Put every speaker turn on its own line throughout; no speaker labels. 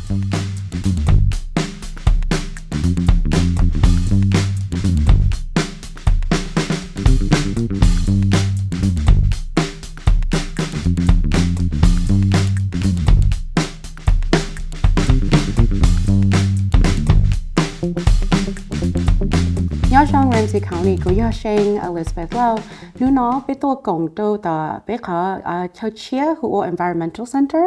Nyob Zoo Ramsey County của Yasheng Elizabeth Lub, nu nó biết tôi cộng đâu ta biết họ theo chia của Environmental Center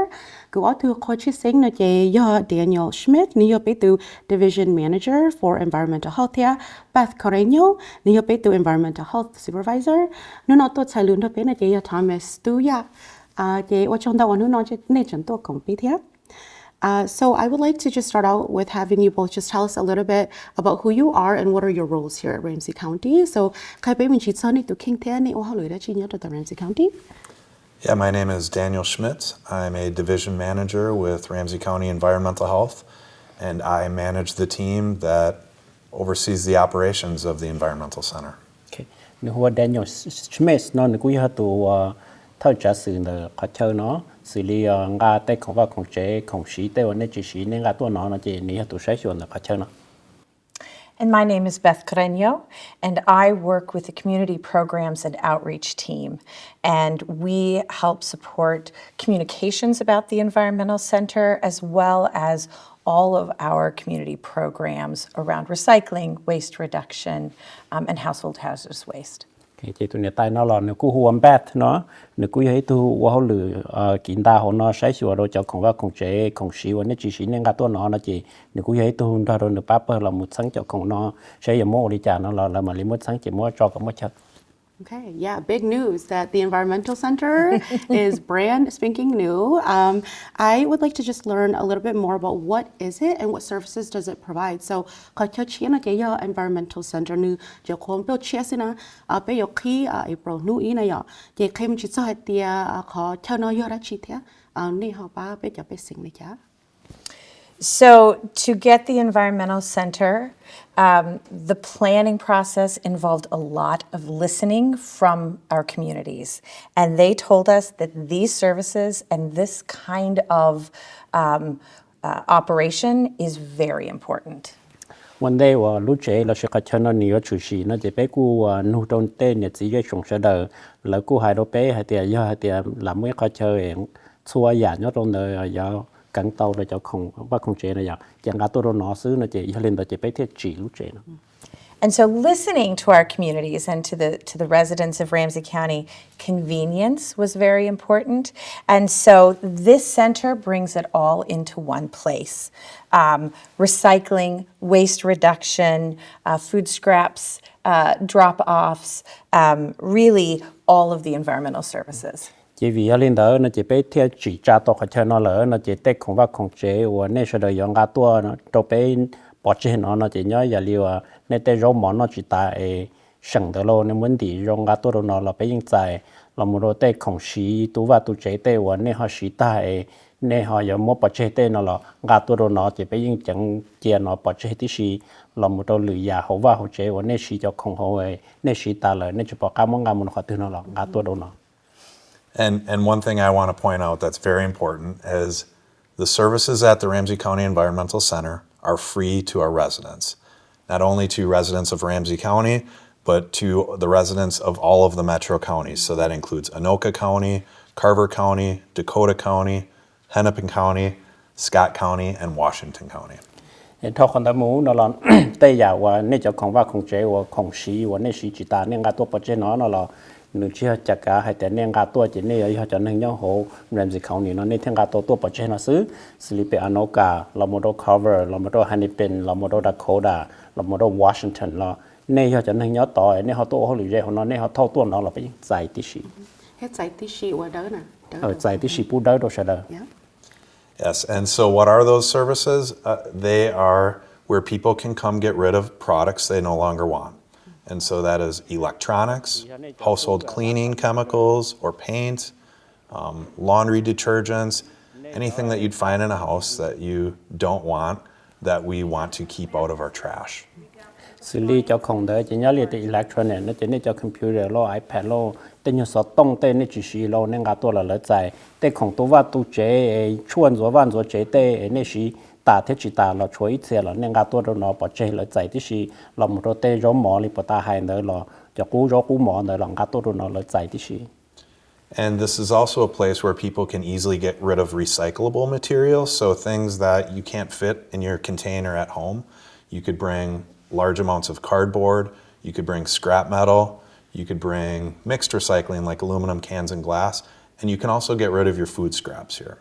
của tôi có chia sẻ nó về do Daniel Schmidt, nu biết tôi Division Manager for Environmental Health here, Beth Carreño, nu biết tôi Environmental Health Supervisor, nu nó tôi chạy luôn tôi biết nó về Thomas Tuya, về ở trong đó nu nó chỉ nên chúng tôi cộng biết here. So I would like to just start out with having you both just tell us a little bit about who you are and what are your roles here at Ramsey County. So khai bé mình chỉ sau này từ King Thế này ô hỏi đã chỉ nhớ được tại Ramsey County.
Yeah, my name is Daniel Schmidt. I'm a division manager with Ramsey County Environmental Health, and I manage the team that oversees the operations of the Environmental Center.
Okay. Nếu Daniel Schmidt nó cũng như tụ thao trả sự khó chơi nó xử lý ngã tay không vào không chế không xí tay vào nên chỉ xí nên ngã tua nó chỉ ní tụ sai chuẩn là khó chơi nó.
And my name is Beth Carreño, and I work with the Community Programs and Outreach team. And we help support communications about the Environmental Center as well as all of our community programs around recycling, waste reduction, and household hazardous waste.
Chỉ tụi này tay nó là nếu cú huam bát nó nếu cú thấy tụi họ lử kín ta họ nó sai sửa rồi cho không vào không chế không xí và nếu chỉ xí nên cả tuần nó chỉ nếu cú thấy tụi đó rồi nếu paper là một sáng cho không nó sẽ giờ mua đi trả nó là mà lấy một sáng chỉ mua cho cái một chất.
Okay, yeah, big news that the Environmental Center is brand spanking new. I would like to just learn a little bit more about what is it and what services does it provide. So, có cho chia na cái Environmental Center nu, cho con biểu chia xin na, bây giờ khi April nu ý này ya, thì khi mình chỉ cho hết tia có cho nó giờ ra chi thế, này họ ba bây giờ bây sinh này chả.
So to get the Environmental Center, the planning process involved a lot of listening from our communities. And they told us that these services and this kind of operation is very important.
One day, lúc trẻ là sẽ có cho nó nhiều chủ sĩ nó chỉ bé cu nụ trong tên nhật chỉ cho chúng sẽ đỡ là cu hai đôi bé hai tiệt do hai tiệt làm mấy khó chơi xua giả nhớ trong đời do cắn tàu để cho không bắt không chế này giờ chẳng cả tôi nó xứ nó chỉ lên đó chỉ bé thiết chỉ lúc trẻ nó.
And so listening to our communities and to the residents of Ramsey County, convenience was very important. And so this center brings it all into one place. Recycling, waste reduction, food scraps, drop-offs, really all of the environmental services.
Chỉ vì lên đó nó chỉ bé thiết chỉ trả tổ khó chơi nó lỡ nó chỉ tết không bắt không chế và nên sẽ đợi dọn cả tua nó cho bé bỏ chế nó chỉ nhớ giờ liều nên tết rau món nó chỉ tại sẵn đó luôn nên muốn đi dọn cả tua nó là bé yên dài là một đôi tết không xí tú và tú chế tết và nên họ xí tại nên họ giờ mua bỏ chế tết nó là cả tua nó chỉ bé yên chẳng chia nó bỏ chế tí xí là một đôi lưỡi già hậu và hậu chế và nên xí cho không hậu nên xí ta là nên chỉ bỏ cá món nó khó từ nó là cả tua nó.
And one thing I want to point out that's very important is the services at the Ramsey County Environmental Center are free to our residents. Not only to residents of Ramsey County, but to the residents of all of the metro counties. So that includes Anoka County, Carver County, Dakota County, Hennepin County, Scott County, and Washington County.
Thọ con ta muốn nó là tây giả và nên cho không vào không chế và không xí và nên xí chỉ ta nên cả tổ bỏ chế nó là nửa chia chặt cả hai tên nên cả tổ chỉ nên họ cho nên nhau hồ Ramsey County nó nên thêm cả tổ bỏ chế nó xử lý về Anoka là một đôi Carver là một đôi Hennepin là một đôi Dakota là một đôi Washington là nên họ cho nên nhau tỏi nên họ tổ họ lười dễ họ nên họ thâu tổ nó là phải giải tí xí
hết giải tí xí ở đó nè
giải tí xí bù đỡ đâu sẽ đỡ.
Yes, and so what are those services? They are where people can come get rid of products they no longer want. And so that is electronics, household cleaning chemicals or paint, laundry detergents, anything that you'd find in a house that you don't want, that we want to keep out of our trash.
xử lý cho không đỡ chỉ nhớ liệt electronic nó chỉ nên cho computer lo iPad lo tên như số tông tên nó chỉ xí lo nên cảตัวlà lỡ dài tên khôngตัวว่าตัวchế chuan rồi van rồi chế tên nên xí ta thế chỉ ta là chuối xe là nên gà tua rồi nó bỏ chơi là chạy thì chỉ là một đôi tê gió mỏ li bỏ ta hay nữa là cho cú mỏ nữa là gà tua rồi nó là chạy thì chỉ.
And this is also a place where people can easily get rid of recyclable materials, so things that you can't fit in your container at home. You could bring large amounts of cardboard, you could bring scrap metal, you could bring mixed recycling like aluminum cans and glass, and you can also get rid of your food scraps here.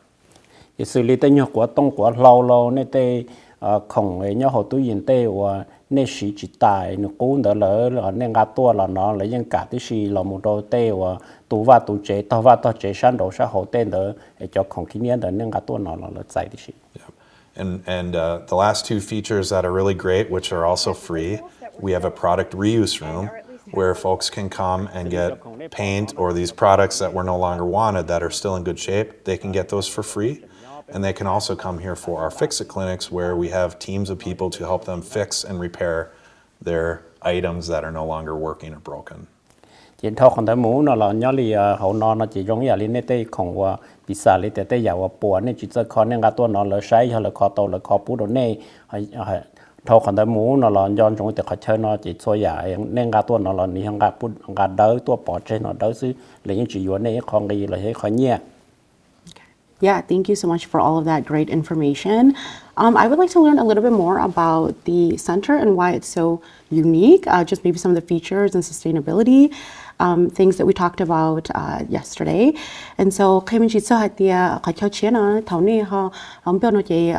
Thì xử lý tên nhọc của tông của lâu nên tê khổng ấy nhớ hồ túi yên tê và nên sĩ chỉ tài nó cũng đỡ lỡ là nên gà tua là nó lấy những cả tí xì là một đôi tê và tụ chế tao chế sản đồ xã hội tên đỡ cho khổng khí niên đỡ nên gà tua nó là chạy tí xì.
And the last two features that are really great, which are also free, we have a product reuse room where folks can come and get paint or these products that were no longer wanted that are still in good shape. They can get those for free. And they can also come here for our fix-it clinics where we have teams of people to help them fix and repair their items that are no longer working or broken.
Chỉ thao còn thấy mũ nó là nhớ li hậu nó chỉ giống như là nên tê khổng và bị xả li tê giàu bùa nên chỉ cho con nên gà tua nó là sai hay là khó tàu là khó bù đồ này thao còn thấy mũ nó là do trong cái khó chơi nó chỉ cho giả nên gà tua nó là ní hàng gà đỡ tua bỏ trên nó đỡ xứ lấy những chỉ vốn này không cái là thấy khó nhẹ.
Yeah, thank you so much for all of that great information. I would like to learn a little bit more about the center and why it's so unique, just maybe some of the features and sustainability, things that we talked about yesterday. And so, khi mình chỉ sợ hạt tia khỏi cho chiến nó thấu này họ biết nó chỉ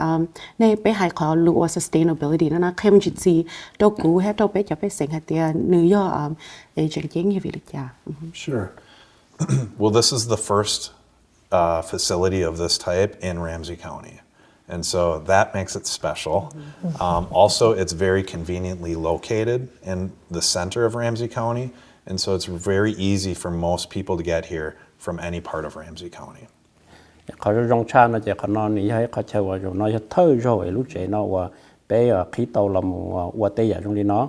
này bé hay khó lựa sustainability nó khi mình chỉ đâu cũ hết đâu bé cho bé sinh hạt tia nữ do chuyện chiến như vậy được.
Sure. Well, this is the first facility of this type in Ramsey County. And so that makes it special. Also, it's very conveniently located in the center of Ramsey County. And so it's very easy for most people to get here from any part of Ramsey County.
Khó rong cha nó chỉ còn non này hay khó chơi vào rồi nó thơ rồi lúc trẻ nó và bé khí tàu làm qua tây giả trong đi nó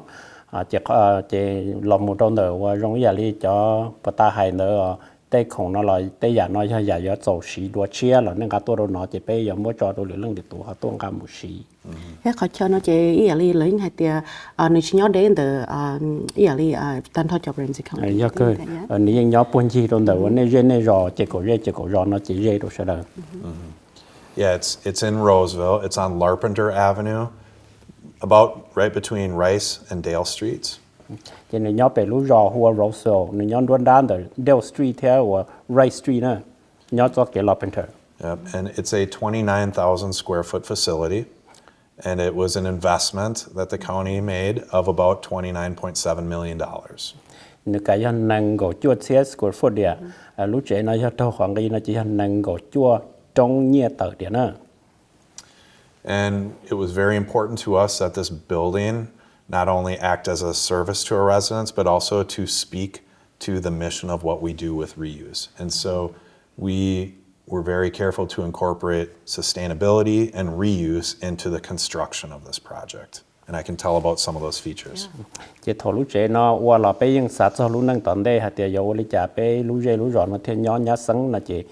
chỉ làm một trong đời và trong giả đi cho bà ta hay nữa tây khổng nó là tây giả nó giả giả dầu xí đua chia là nên cả tôi nó chỉ bây giờ mới cho tôi lượng để tụ họ tôi cả một xí.
Thế khó cho nó chỉ ý là lấy hai tia nếu chỉ nhớ đến từ ý là tan thoát cho Ramsey County.
Dạ cơ. Nếu nhớ bốn chi trong đầu nên rõ chỉ có rõ nó chỉ dễ đâu sẽ được.
Yeah, it's in Roseville. It's on Larpenteur Avenue, about right between Rice and Dale Streets.
Thì nếu nhớ về lối rõ hoa Roseville, nếu nhớ đoán đan từ Dale Street theo và Rice Street nữa, nhớ cho cái Larpenteur.
Yep, and it's a 29,000 square foot facility, and it was an investment that the county made of about $29.7 million.
Nếu cái hành năng gỗ chua xe square foot địa, lúc trẻ nó cho khoảng cái nó chỉ hành năng gỗ chua trong nhẹ tờ địa nữa.
And it was very important to us that this building not only act as a service to our residents, but also to speak to the mission of what we do with reuse. And so we were very careful to incorporate sustainability and reuse into the construction of this project. And I can tell about some of those features.
Chỉ thầu lúc trẻ nó qua là bây giờ sát cho lúc năng tận đây hạt tiền dầu lý trả bây lúc dễ lúc rõ nó thêm nhỏ nhá sáng là chỉ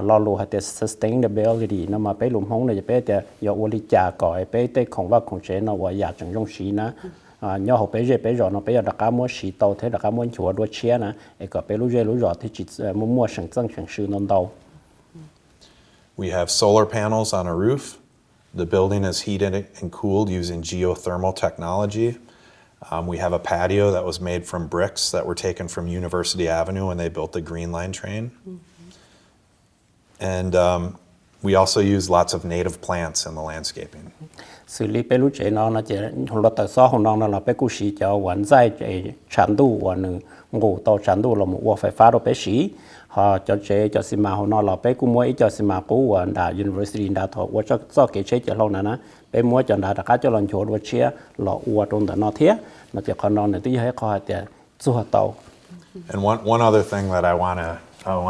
lo lù hạt tiền sustainability nó mà bây lùm hông này bây giờ dầu lý trả cõi bây tây không và không trẻ nó qua giả chẳng trong xí nó nhỏ học bây giờ nó bây giờ đặc cá mua xí tàu thế đặc cá mua chùa đua chia nè cái bây lúc dễ lúc rõ thì chỉ mua sản增sản sư non tàu.
We have solar panels on a roof. The building is heated and cooled using geothermal technology. We have a patio that was made from bricks that were taken from University Avenue when they built the Green Line train. And we also use lots of native plants in the landscaping.
Xử lý bé lúc trẻ nó chỉ hôm đó tại sao hôm đó là bé cú sĩ cho quản giải sản đủ và ngủ tàu sản đủ là một phải phá đồ bé sĩ họ cho trẻ cho xin mà hôm đó là bé cú mua cho xin mà cú và đã University đã thọ và cho cái chế cho lâu nè bé mua cho đã cá cho lần chỗ đồ chia là uo trong đó nó thiết nó chỉ còn nó này tí hay coi thì chua tàu.
And one other thing that I want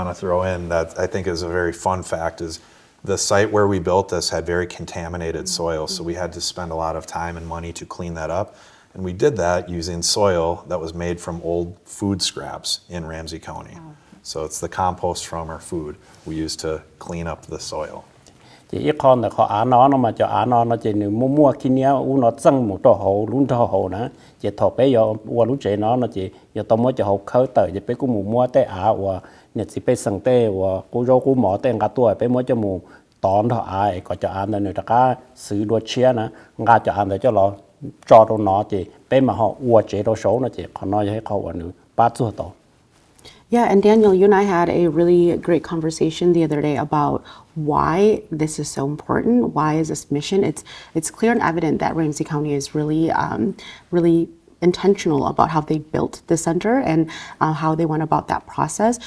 to throw in that I think is a very fun fact is the site where we built this had very contaminated soil, so we had to spend a lot of time and money to clean that up. And we did that using soil that was made from old food scraps in Ramsey County. So it's the compost from our food we used to clean up the soil.
chỉ ít con là họ á nó mà cho á nó chỉ nếu mua khi nhá u nó增một trò hồ luôn trò hồ nữa chỉ thọ bé giờ qua lúc chế nó chỉ giờ tao mới cho học khởi tới chỉ bé cũng mua té á và nhật chỉ bé sang té và cô rau cô mỏ té ngã tuổi bé mới cho mù tón thọ ai có cho ăn nên người ta sử đua chia nữa ngã cho ăn để cho nó cho nó chỉ bé mà họ uo chế đồ số nó chỉ còn nóiให้เขาว่าnữa bắt chúa tổ.
Yeah, and Daniel, you and I had a really great conversation the other day about why this is so important. Why is this mission? It's clear and evident that Ramsey County is really intentional about how they built the center and how they went about that process.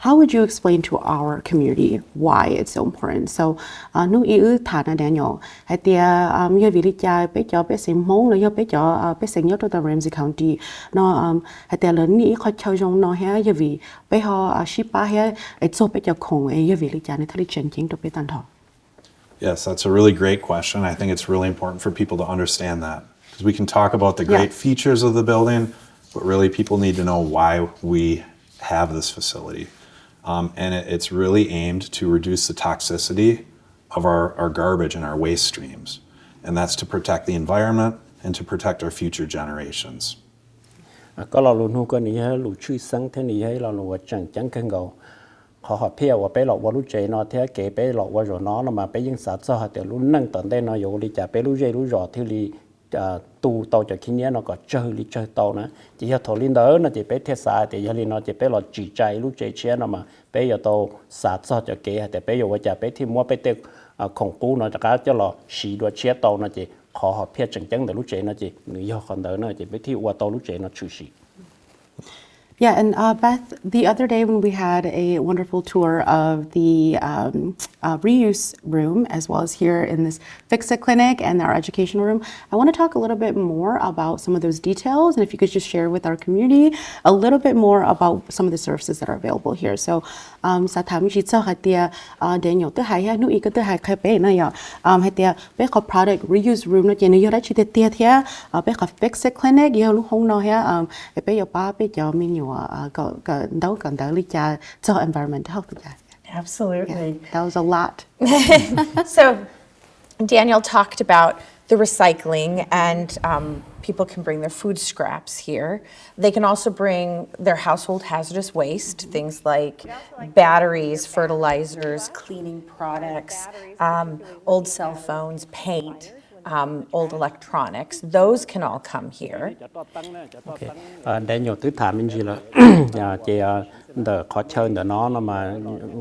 How would you explain to our community why it's so important? So, nu yêu thana Daniel, hay tia như vị lý cha bé cho bé sinh mông rồi bé cho bé sinh nhớ trong Ramsey County, nó hay tia lớn ní khó chơi trong nó hay như vị bé họ ship hay cho bé cho khổng ấy như vị lý cha này thay chân chính cho bé tan thọ.
Yes, that's a really great question. I think it's really important for people to understand that because we can talk about the great features of the building, but really people need to know why we have this facility. And it's really aimed to reduce the toxicity of our garbage and our waste streams. And that's to protect the environment and to protect our future generations.
Có lò luôn có ní hết lũ chui sáng thế ní hết lò lũ chẳng cần gầu họ phía và bé lọ qua lũ chế nó thế kể bé lọ qua rồi nó mà bé những sát cho họ để lũ nâng tận đây nó yếu đi chả bé lũ dây lũ rõ thì li tu tàu cho khi nhé nó có chơi tàu nữa chỉ là thổi lên đó nó chỉ bé thiết xa thì giờ nó chỉ bé là chỉ chạy lúc chạy chia nó mà bé giờ tàu sát cho kế thì bé giờ qua chả bé thì mua bé tết khổng cú nó cả cho là xì đua chia tàu nó chỉ họ phía chẳng để lúc chạy nó chỉ người giờ còn đó nó chỉ bé thì qua tàu lúc chạy nó chửi xì.
Yeah, and Beth, the other day when we had a wonderful tour of the reuse room, as well as here in this Fix-It clinic and our education room, I want to talk a little bit more about some of those details, and if you could just share with our community a little bit more about some of the services that are available here. So, sa tham chỉ cho hai tia Daniel tới hai ha, nu ý cái tới hai khai bé này ya, hai tia bé có product reuse room nó chỉ nó giờ chỉ tia thia, bé có Fix-It clinic, giờ lúc hôm nào ha, bé giờ ba bé giờ mình nhiều cái đâu cần tới lý cha cho environmental health.
Absolutely.
Yeah, that was a lot.
So Daniel talked about the recycling and people can bring their food scraps here. They can also bring their household hazardous waste, things like batteries, fertilizers, cleaning products, old cell phones, paint. Old electronics, those can all come here.
Okay. Daniel thứ thảm mình gì là chị đỡ khó chơi đỡ nó mà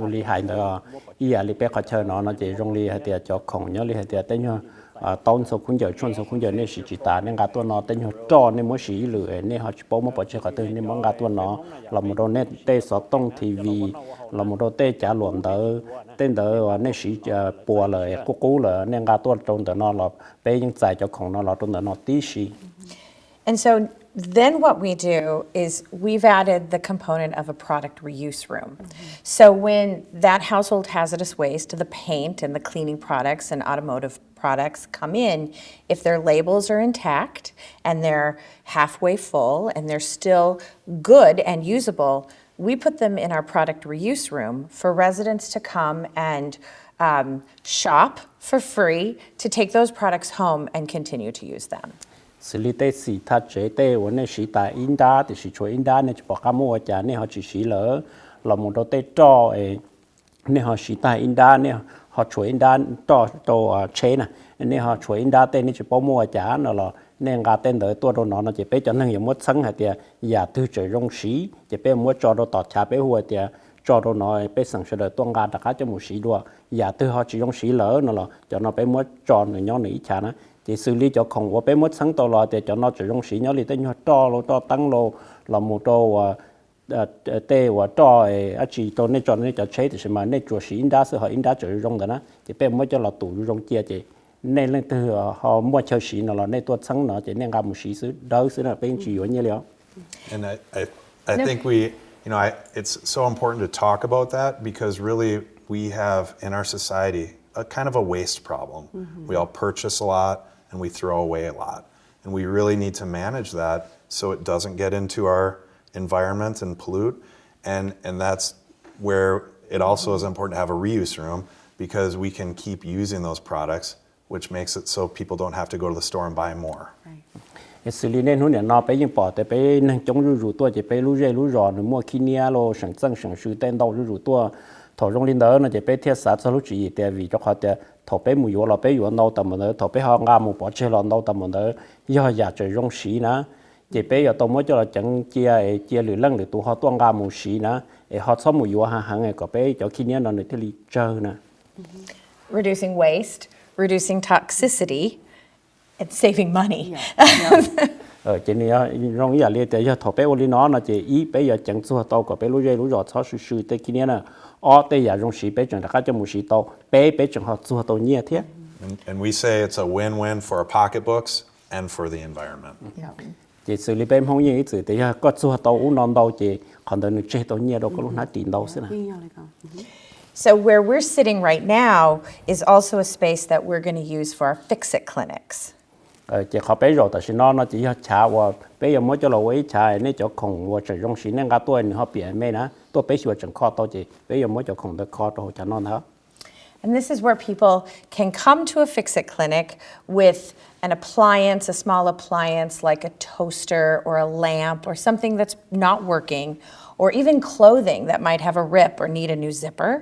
li hại đỡ ý li bé khó chơi nó chỉ trong li hay tiệt cho khổng nhớ li hay tiệt tên nhớ tao số khung giờ chuyên số khung giờ nên chỉ ta nên gạt tuần nó tên nhớ trò nên mới chỉ lựa nên họ chỉ bảo một bộ chơi cả tên nên món gạt tuần nó là một đồ nên tê số tông TV là một đồ tê trả luận đỡ tên đỡ nên chỉ bùa lời cố lời nên gạt tuần trong đỡ nó là bé những giải cho khổng nó là trong đỡ nó tí xí.
And so then what we do is we've added the component of a product reuse room. So when that household hazardous waste, the paint and the cleaning products and automotive products come in, if their labels are intact and they're halfway full and they're still good and usable, we put them in our product reuse room for residents to come and shop for free to take those products home and continue to use them.
xử lý tế xì thật chế tế vấn đề xì tại in đá thì xì chuối in đá nên chỉ bỏ cá mua chả nên họ chỉ xì lỡ là một đôi tế trò ấy nên họ xì tại in đá nên họ chuối in đá trò chế nè nên họ chuối in đá tên nên chỉ bỏ mua chả nó là nên gà tên đỡ tua đồ nó chỉ bé cho nên nhiều mất sáng hay tiệt giả tư trời rong xí chỉ bé mua cho đồ tọt chả bé hùa tiệt cho đồ nó bé sản xuất được tuang gà đặc cá cho một xí đua giả tư họ chỉ rong xí lỡ nó là cho nó bé mua cho người nhỏ nỉ chả nó thì xử lý cho không có bé mất sáng tàu lò thì cho nó chỉ rong xí nhớ li tên nhớ to tăng lô là một đồ tê và to ấy chỉ to nên cho nên cho chế thì mà nên chuột xí đá sẽ họ đá chỉ rong đó nè thì bé mới cho là tủ rong chia thì nên lên từ họ mua chơi xí nó là nên tuột sáng nó chỉ nên gặp một xí xứ đâu xứ là bên chỉ ở như liệu.
And I think it's so important to talk about that because really we have in our society a kind of a waste problem. We all purchase a lot and we throw away a lot. And we really need to manage that so it doesn't get into our environment and pollute. And that's where it also is important to have a reuse room because we can keep using those products, which makes it so people don't have to go to the store and buy more.
cái xử lý nên hôm nay bây giờ bỏ tới bây giờ chống rủi tua chỉ bây lú dây lú giò nữa mua kia lo sản xuất sản xuất tên đầu rủi tua thầu trong linh đó nó chỉ bây thiết sản xuất lúc chỉ để vì cho họ để thầu bây mùi là bây giờ nấu tầm nữa thầu bây họ ngam một bỏ chơi là nấu tầm nữa do giả trời trong xí nữa chỉ bây giờ tôi mới cho là chẳng chia lửa lăng để tụ họ tuang ngam một xí nữa họ sống mùi hàng hàng ngày có bây giờ kia nó để thiết lý chơi nữa.
Reducing waste, reducing toxicity, and saving money.
Chỉ nên rong ý là để cho thầu bé oli nó chỉ ý bé giờ chẳng số tàu có bé lúa dây lúa giọt sáu suy tới kia nè, ở đây giờ rong xí bé chẳng đã cho một xí tàu bé chẳng họ số tàu nhiều thế.
And we say it's a win-win for our pocketbooks and for the environment.
Chỉ xử lý bé không như ý chỉ để có số tàu uống non tàu chỉ còn đợi chơi tàu nhiều đâu có lúc nào tiền đâu xí nè.
So where we're sitting right now is also a space that we're going to use for our fix-it clinics.
Chỉ họ bé rồi tại nó chỉ chaw và bé giờ mới cho là với chaw nên cho khổng và chỉ rong xí nên cả tuổi họ biển mê nè tôi bé sửa chẳng kho tao chỉ bé giờ mới cho khổng được kho tao cho nó nữa.
And this is where people can come to a fix-it clinic with an appliance, a small appliance like a toaster or a lamp or something that's not working, or even clothing that might have a rip or need a new zipper.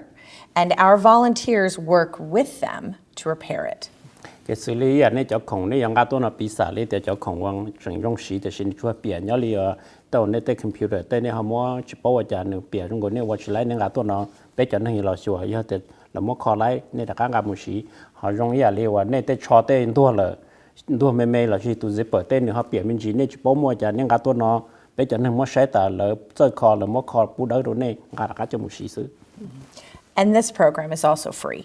And our volunteers work with them to repair it.
Cái xử lý này cho khổng này yang cả tuổi nó bị xả lý để cho khổng vang chẳng rong xí để xin cho biển nhớ li tàu này tới computer tới này họ mua chụp bao giờ nữa biển trong cái này watch lại nên cả tuổi nó bé cho nó hiểu là sửa giờ thì là mua kho lại nên là các một xí họ rong ý li và này tới cho tới tuổi là tuổi mê là chỉ tu zipper tới nữa họ biển mình chỉ nên chụp bao mua giờ nên cả tuổi nó bé cho nó mua sai ta là chơi kho là mua kho bù đỡ rồi này cả cho một xí xứ.
And this program is also free.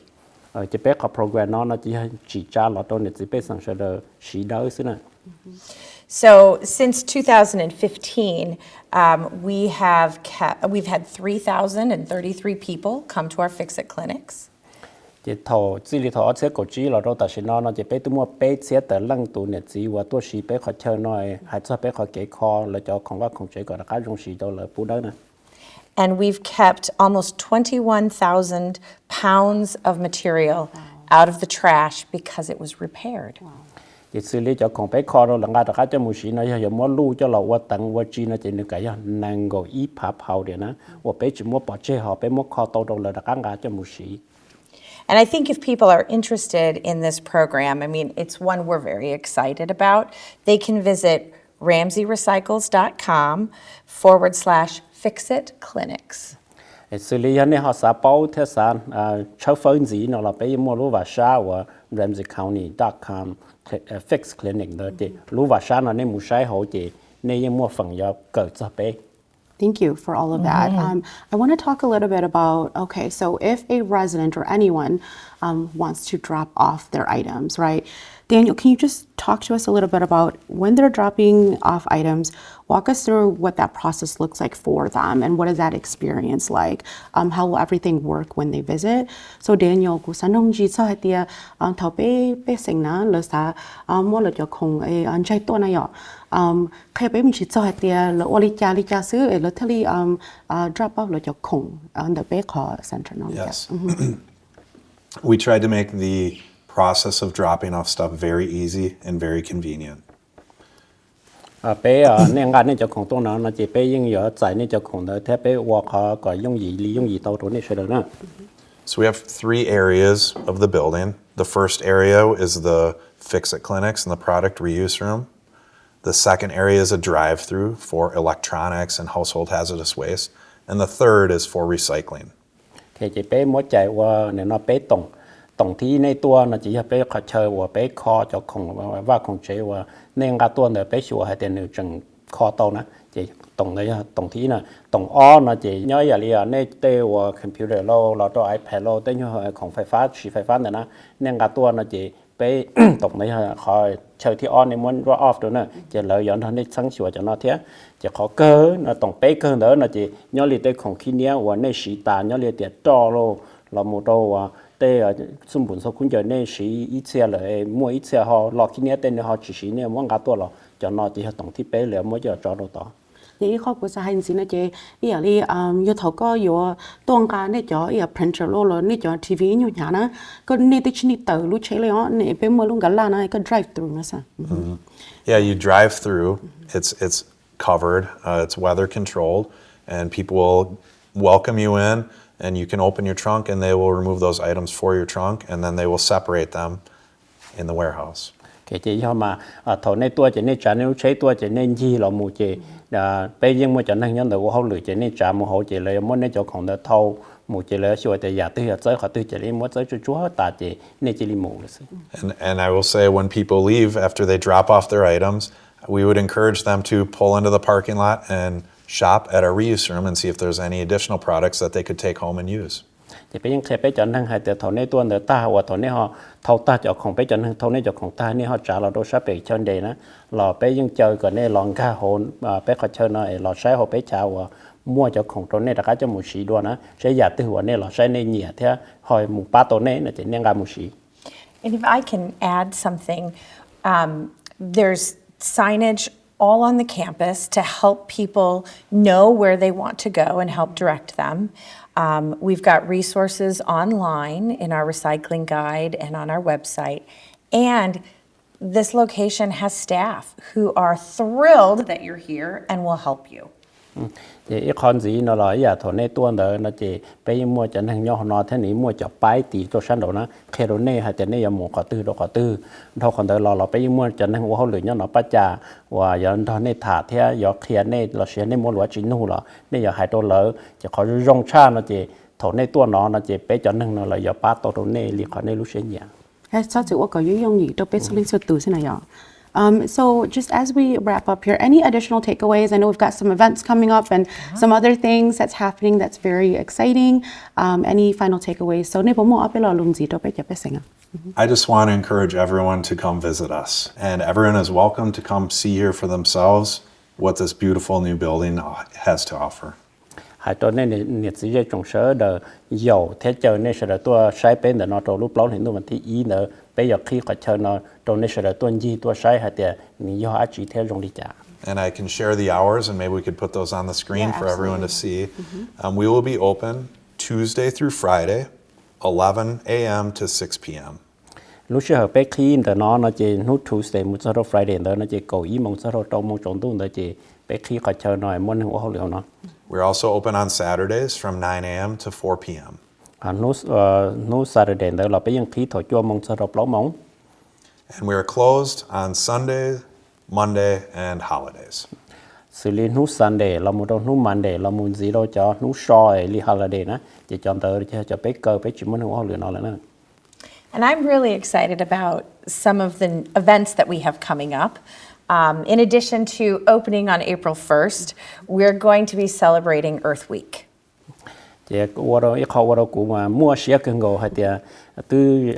Chỉ bé có program nó chỉ trả là tôi chỉ bé sản xuất được xí đỡ xí nè.
So since 2015, we've had 3,033 people come to our fix-it clinics.
Chỉ thầu chỉ lý thầu sẽ có chỉ là đâu tại sao nó chỉ bé tôi mua bé sẽ tới lăng tụ nè chỉ và tôi xí bé khó chơi nói hay cho bé khó kế kho là cho không có không chế gọi là cái dùng xí đâu là bù đỡ nè.
And we've kept almost 21,000 pounds of material out of the trash because it was repaired.
Chỉ xử lý cho không bé kho đâu là ngay tại cho một xí nó giờ mua lưu cho là qua tặng qua chi nó chỉ được cái năng gọi ít phá hậu để nó và bé chỉ mua bỏ chế họ bé mua kho tàu đâu là các ngay cho một xí.
And I think if people are interested in this program, I mean, it's one we're very excited about. They can visit ramseyrecycles.com/fixit clinics.
Xử lý này họ sẽ bảo thế sản cháu phơi gì nó là bây mua lúa và sa và ramseycounty.com fix clinic đó thì lúa và sa nó nên mua sai hỗ trợ nên mua phần do cỡ cho bé.
Thank you for all of that. I want to talk a little bit about, okay, so if a resident or anyone wants to drop off their items, right? Daniel, can you just talk to us a little bit about when they're dropping off items, walk us through what that process looks like for them and what is that experience like? How will everything work when they visit? So Daniel, cú sản nông gì sao thì thầu bé sinh na lỡ sa mua lỡ cho không anh trai tôi này khi bé mình chỉ sao thì lỡ oli cha xứ lỡ theli drop off lỡ cho không on the bé khó center nông.
Yes. We tried to make the process of dropping off stuff very easy and very convenient.
Bé nên ngài nên cho không tôi nó chỉ bé nhưng giờ giải nên cho không đó thế bé walk họ có dùng gì tàu rồi nên sẽ được nữa.
So we have 3 areas of the building. The first area is the fix-it clinics and the product reuse room. The second area is a drive-through for electronics and household hazardous waste. And the third is for recycling.
Thì chỉ bé mới chạy qua nên nó bé tổng thi này tua nó chỉ bé khó chơi và bé kho cho không và không chế và nên cả tua này bé sửa hay tiền chừng kho tàu nữa chỉ tổng này tổng thi này tổng o nó chỉ nhớ giờ liền này tê và computer lo là cho iPad lo tới như không phải phát nữa nè nên cả tua nó chỉ bé tổng này khó chơi thì on này muốn draw off rồi nè chỉ lợi dụng thằng này sáng sửa cho nó thế chỉ khó cơ nó tổng bé cơ nữa nó chỉ nhớ liền tới không khí nia và này sĩ ta nhớ liền tiền to lo là một đâu tê xung quanh sau cũng giờ này sĩ ít xe lại mua ít xe họ lọt khi nia tên họ chỉ sĩ này muốn cả tua lo cho nó chỉ tổng thiết bé lại mới giờ cho đâu đó.
thì khó của xã hành gì nó chế ý ở đi yêu thầu có yêu tuồng cả này cho ý printer lo lo này cho TV nhiều nhà nó có này tích này tờ lúc chế lên này bên mua luôn cả là nó có drive through nữa sao.
Yeah, you drive through. It's covered. It's weather controlled, and people will welcome you in, and you can open your trunk, and they will remove those items for your trunk, and then they will separate them in the warehouse.
cái chị cho mà thầu này tua chỉ nên trả nếu chế tua chỉ nên gì là một chị bây giờ mới cho nên nhân đầu hậu lửa chỉ nên trả một hậu chỉ lấy muốn nên choของ的thầu một chỉ lấy sửa thì giả tư giờ tới họ tư chỉ lấy muốn tới cho chúa ta chỉ nên chỉ lấy một
And I will say, when people leave after they drop off their items, we would encourage them to pull into the parking lot and shop at our reuse room and see if there's any additional products that they could take home and use.
thì bây giờ khi bây giờ năng hay từ thầu này tuần từ ta hoặc thầu này họ thầu ta choของbây giờ năng thầu này choของta này họ trả là đôi sắp bị chân đề nữa là bây giờ chơi cái này lòng cá hồn bây giờ chơi nó là sai họ bây trả và mua choของตัวnày là cái cho một xí đua nữa sẽ giả từหัวnày là sai này nhẹ thế hỏi một baตัวnày là chỉ nên làm một xí.
And if I can add something, there's signage all on the campus to help people know where they want to go and help direct them. We've got resources online in our recycling guide and on our website. And this location has staff who are thrilled that you're here and will help you.
Thì ít con gì nó là giờ thằng này tuần đó nó chỉ bây giờ mua cho nên nhau nó thế này mua cho bài tỷ cho sản đồ nó khi đó này hay thế này mua có tư đó có tư thằng còn đó là bây giờ mua cho nên họ lười nhau nó bắt trả và giờ thằng này thả thế giờ khi này là sẽ này mua lúa chín nu là này giờ hai đô lỡ chỉ có rong cha nó chỉ thằng này tuần nó chỉ bây cho nên nó là giờ bắt tàu đồ này liền còn này lúc sẽ nhẹ.
Sao chịu có những用语都被说零说读现在呀。So just as we wrap up here, any additional takeaways? I know we've got some events coming up and some other things that's happening that's very exciting. Any final takeaways? So
I just want to encourage everyone to come visit us, and everyone is welcome to come see here for themselves what this beautiful new building has to offer.
Hai chỗ này nhiệt sĩ trong sở đời giàu thế chờ nên sẽ tôi sai bên để nó trâu lúc lâu thì tôi mình thì ý nữa bây giờ khi có chờ nó trâu nên sẽ tôi gì tôi sai hay thì mình do ai chỉ theo trong đi trả.
And I can share the hours, and maybe we could put those on the screen for everyone to see. We will be open Tuesday through Friday, 11 a.m. to 6 p.m.
Lúc sau bé khi nó chỉ nút Tuesday một số Friday đó nó chỉ cầu ý một số trong một trong tuần đó chỉ bé khi có chờ nó muốn hiểu hậu liệu nó.
We're also open on Saturdays from 9 a.m. to 4 p.m.
Nút Saturday đó là bây giờ khi thổi chua một số lâu mong.
And we are closed on Sunday, Monday, and holidays.
Xử lý nút Sunday là một nút Monday là một gì đó cho nút soi li holiday nữa chỉ chọn tới cho bé cơ bé chỉ muốn hiểu hậu liệu nó nữa.
And I'm really excited about some of the events that we have coming up. In addition to opening on April 1st, we're going to be celebrating Earth Week.
Thì qua đó ít khó qua đó cũng mà mua xe cần ngồi hay thì từ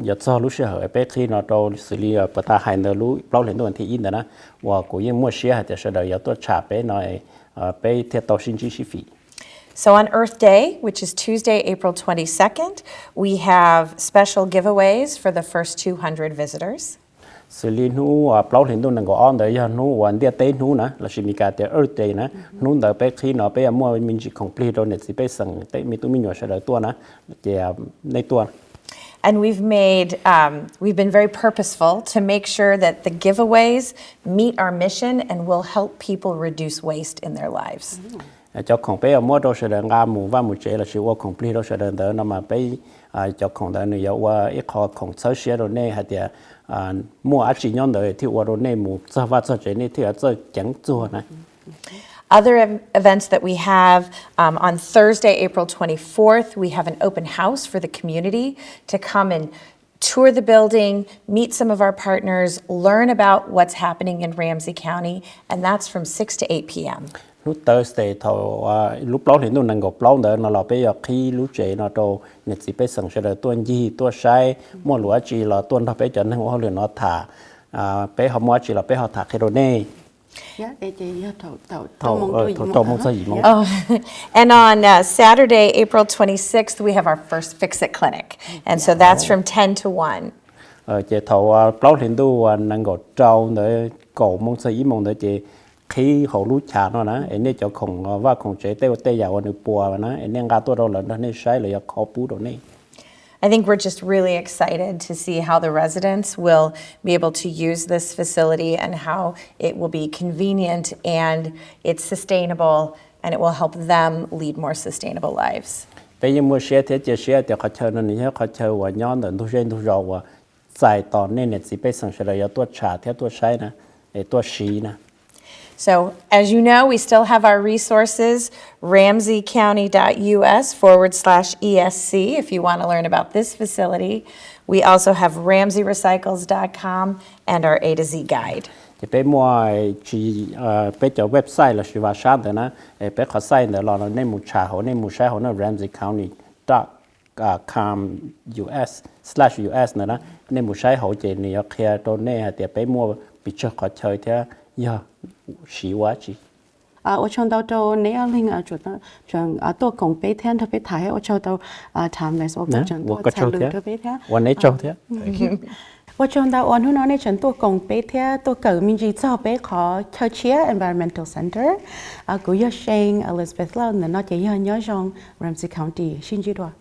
giờ sau lúc sẽ hỏi bé khi nó đâu xử lý bắt ta hay nó lúc bao lần tôi thì in đó nè và cũng như mua xe hay thì sẽ đợi giờ tôi trả bé nói bé theo tàu sinh chi phí.
So on Earth Day, which is Tuesday, April 22nd, we have special giveaways for the first 200 visitors.
Xử lý nu bao lần tôi đang có on đấy giờ nuวันเดียเต้nu nè là chỉมีการเดีย Earth Day นะnu đợi bé khi nó bé mua mình chỉ complete rồi thì béสั่งเต้มีตัวมีหน่วยเฉลยตัวนะจะในตัว
And we've been very purposeful to make sure that the giveaways meet our mission and will help people reduce waste in their lives.
Choของbé mua đồ sẽ đợi ngam mù và mù chế là chỉว่า complete đồ sẽ đợi đó nó mà bé choของđó nữaว่าít khóของsơ chế rồi này hay thì mua ở chỉ nhóm đời thìว่าđồ này mù sơ và sơ chế này thì ở sơ chẳng chua này.
Other events that we have, on Thursday, April 24th, we have an open house for the community to come and tour the building, meet some of our partners, learn about what's happening in Ramsey County, and that's from 6 to 8 p.m.
Lúc Thursday thầu lúc lâu thì nó đang gặp lâu nữa nó là bây giờ khi lúc chế nó đâu nhật chỉ bây giờ sẽ là tuần gì tuần sai mua lúa chỉ là tuần thằng bây giờ nó họ liền nó thả bây họ mua chỉ là bây họ thả cái đồ này.
And on Saturday, April 26th, we have our first Fix It clinic, and so that's from 10 to 1.
Chế thầu lâu thì tôi đang gặp trâu nữa cổ mong xây mong nữa chế khi họ lú chả nó nè anh ấy cho khổng và khổng chế teo teo giàu anh bùa nè anh ấy ngã tôi đâu là nó sai là khó bù đâu nè.
I think we're just really excited to see how the residents will be able to use this facility and how it will be convenient and it's sustainable and it will help them lead more sustainable lives.
Bây giờ mua xe thì chỉ xe thì họ chơi nó như họ chơi và nhon đến thu trên thu rau và giải tòn nên là chỉ biết sản xuất là tua trà theo tua sai nè, để tua xí nè.
So, as you know, we still have our resources, ramseycounty.us/ESC, if you want to learn about this facility. We also have ramseyrecycles.com and our A to Z guide.
Thì bây mua chỉ bây giờ website là Xyuas Lub đó nè, bây họ sai để lo nên mua trà họ nên mua sai họ là ramseycounty.com/US nữa đó, nên mua sai họ chỉ này khi tôi này thì bây mua bị cho họ chơi theo giờ xí quá chị.
我唱到到你要另外做到像多讲俾聽特別睇，我唱到談嚟所講唱多策略特別聽。
我呢做聽。
我唱到我นู่นนี่ฉันตัวกงไปเที่ยวตัวเกิดมีจีเจ้าไปขอเชีย Environmental Center กูอยากเชิญ Elizabeth เล่าเนี่ยน่าจะย้อนย้อน Ramsey County ชินจีด้วย